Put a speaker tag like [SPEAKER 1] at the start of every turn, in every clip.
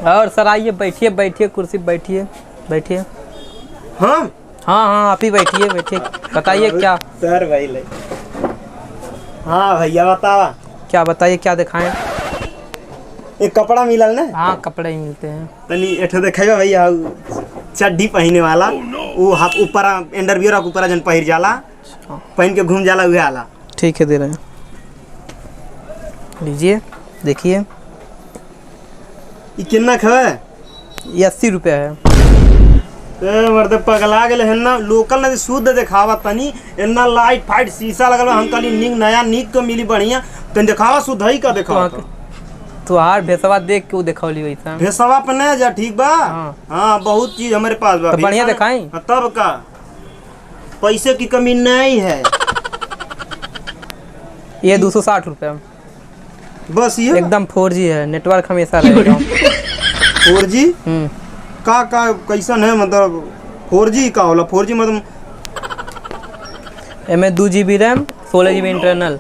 [SPEAKER 1] और सर आइए, बैठिए बैठिए, कुर्सी पे बैठिए बैठिए।
[SPEAKER 2] हाँ
[SPEAKER 1] हाँ हाँ, आप ही बैठिए बैठिए, बताइए क्या।
[SPEAKER 2] सर भाई ले। हाँ भैया बतावा।
[SPEAKER 1] क्या बताइए, क्या दिखाएं।
[SPEAKER 2] एक कपड़ा मिलल ना।
[SPEAKER 1] हाँ, कपड़े ही मिलते हैं।
[SPEAKER 2] तनी एठो देखेगा भैया, चड्डी पहने वाला वो हाफ ऊपर अंडरवियर के ऊपर जन पहिर जाला, पहन के घूम जाला, उहे आला।
[SPEAKER 1] ठीक है, दे रहे हैं, लीजिए देखिए।
[SPEAKER 2] ये कितना खवे?
[SPEAKER 1] ये 80 रुपया है।
[SPEAKER 2] मर्द पगला गेले है ना, लोकल ना शुद्ध दिखावा तनी, इतना लाइट फाइट शीशा लगल बा, हम कहली निक नया निक तो मिली बढ़िया, तनी दिखावा शुद्ध ही का दिखावा।
[SPEAKER 1] तो हार भेसवा देख के वो दिखौली वैसा।
[SPEAKER 2] भेसवा पे नहीं जा, ठीक बा। हाँ बहुत चीज हमारे पास बा,
[SPEAKER 1] तो बढ़िया दिखाई।
[SPEAKER 2] तब का पैसे की कमी नहीं है।
[SPEAKER 1] ये 260 रुपया
[SPEAKER 2] बस ये
[SPEAKER 1] एकदम 4G है, नेटवर्क हमेशा रहेगा।
[SPEAKER 2] 4G का कैसन है, मतलब 4G का होला? 4G मतलब
[SPEAKER 1] एमे 2 GB रैम 16 GB इंटरनल।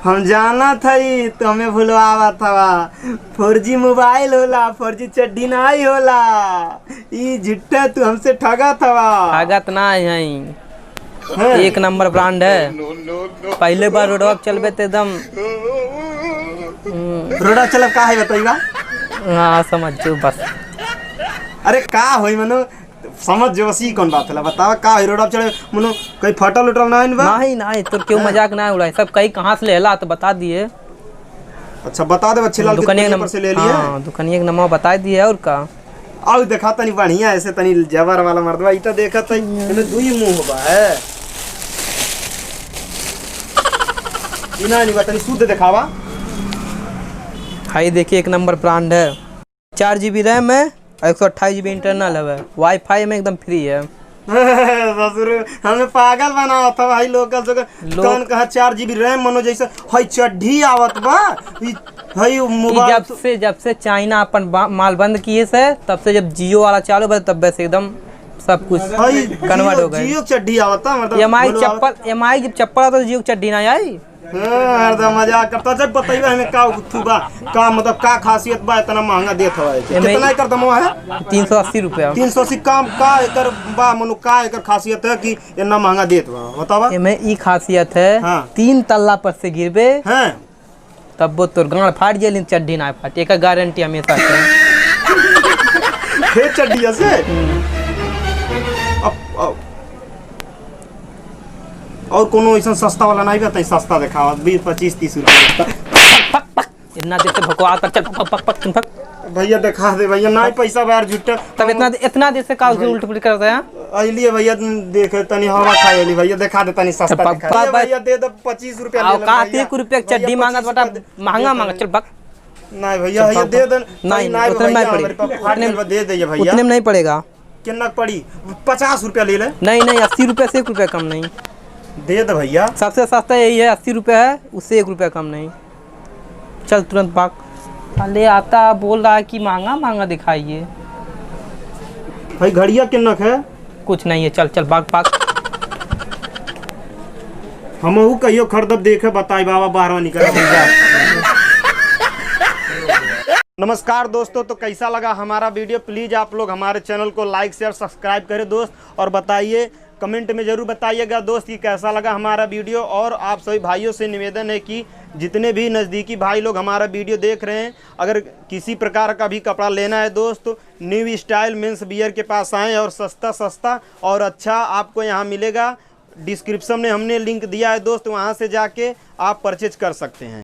[SPEAKER 2] हम जाना था ही तो हमें भूलवा था। 4G मोबाइल होला, 4G चड्डी नहीं होला। ये झिट्टा तू हमसे ठगा था।
[SPEAKER 1] ठगत ना है, एक नंबर ब्रांड है। पहले बार रोडवा चलबे तो एकदम
[SPEAKER 2] रोडा चलब का है बताइएगा।
[SPEAKER 1] हाँ समझ जो बस।
[SPEAKER 2] अरे का होई मनो समझ जो, बस कौन बात है बतावा का है रोडा चले मनो, कहीं फटल उटल ना बा?
[SPEAKER 1] नहीं नहीं, तो क्यों मजाक ना उड़ाए, सब कहीं कहाँ से लेला तो बता दिए।
[SPEAKER 2] अच्छा बता दे, अच्छे लाल
[SPEAKER 1] दुकानिया
[SPEAKER 2] नंबर से ले लिए।
[SPEAKER 1] हाँ, दुकानिया का नंबर बता दिए। और का
[SPEAKER 2] आओ देखा तनी बढ़िया ऐसे तनी जबर वाला मर्दवा इता देखा तई इने दुई मुंह होबा है। इना नहीं तनी शुद्ध दिखावा।
[SPEAKER 1] हाई देखिए, एक नंबर ब्रांड है। 4 GB रैम है, 128 GB इंटरनल है। वाईफाई में एकदम फ्री है।
[SPEAKER 2] ससुर हमें पागल बनावा था भाई, लोकल से कौन कहा 4 GB रैम मनो जैसे हई चड्ढी आवत बा। हई मोबाइल
[SPEAKER 1] जब से चाइना अपन माल बंद किए से, तब से जब जियो वाला चालू बा तब से एकदम सब कुछ कन्वर्ट हो गया।
[SPEAKER 2] जियो चड्ढी आवता मतलब
[SPEAKER 1] एमआई जब चप्पल आता तो जियो चड्डी ना आई।
[SPEAKER 2] मजाक करता। जब बताइए हमें का थुबा का मतलब का खासियत बा इतना महंगा देत हवा? कितना एकर दाम है?
[SPEAKER 1] 380 रुपया।
[SPEAKER 2] 380 काम का एकर बा मनु, का एकर खासियत है कि इतना महंगा देत बा बतावा?
[SPEAKER 1] एमे ई खासियत है। हाँ। 3 तल्ला पर से गिरबे हैं तब वो तोर गांड फाट जाए, लेकिन चड्डी ना फाट। एक गारंटी हमेशा है।
[SPEAKER 2] हे चड्डी से और कोनो ऐसा सस्ता वाला नहीं बताई? सस्ता दिखावा 20-25-30 रुपया।
[SPEAKER 1] इतना देर से भगवा कर चल पक पक पक पक।
[SPEAKER 2] भैया दिखा दे भैया, नहीं पैसा बाहर झूठा।
[SPEAKER 1] तब इतना देर से का उल्ट पुल्ट करते हैं।
[SPEAKER 2] आइलिए भैया देख तनी हवा खाएली भैया, दिखा दे तनी सस्ता दिखा। भैया दे दे 25 रुपया ले ले।
[SPEAKER 1] का 1 रुपया चड्डी मांगत बटा, महंगा मांगा चल बक।
[SPEAKER 2] नहीं भैया भैया दे दे।
[SPEAKER 1] नहीं उतने में नहीं पड़ेगा,
[SPEAKER 2] दे दे भैया।
[SPEAKER 1] उतने में नहीं पड़ेगा।
[SPEAKER 2] कितना पड़ी? 50 रुपया ले ले।
[SPEAKER 1] नहीं नहीं, 80 रुपया से 1 रुपया कम नहीं।
[SPEAKER 2] दे दे भैया,
[SPEAKER 1] सबसे सस्ता यही है, 80 रुपया है, उससे 1 रुपया कम नहीं। चल तुरंत भाग। ले आता बोल रहा है कि महंगा महंगा दिखाइए।
[SPEAKER 2] भाई घड़िया कितना है? कुछ
[SPEAKER 1] नहीं है, चल चल भाग भाग।
[SPEAKER 2] हमहू कहियो खरीदब देखे बताई बाबा, बाहर निकल। नमस्कार दोस्तों, तो कैसा लगा हमारा वीडियो? प्लीज़ आप लोग हमारे चैनल को लाइक शेयर सब्सक्राइब करें दोस्त, और बताइए कमेंट में ज़रूर बताइएगा दोस्त कि कैसा लगा हमारा वीडियो। और आप सभी भाइयों से निवेदन है कि जितने भी नज़दीकी भाई लोग हमारा वीडियो देख रहे हैं, अगर किसी प्रकार का भी कपड़ा लेना है दोस्त, न्यू स्टाइल मेंस वियर के पास आएँ, और सस्ता और अच्छा आपको यहाँ मिलेगा। डिस्क्रिप्शन में हमने लिंक दिया है दोस्त, वहाँ से जाके आप परचेज कर सकते हैं।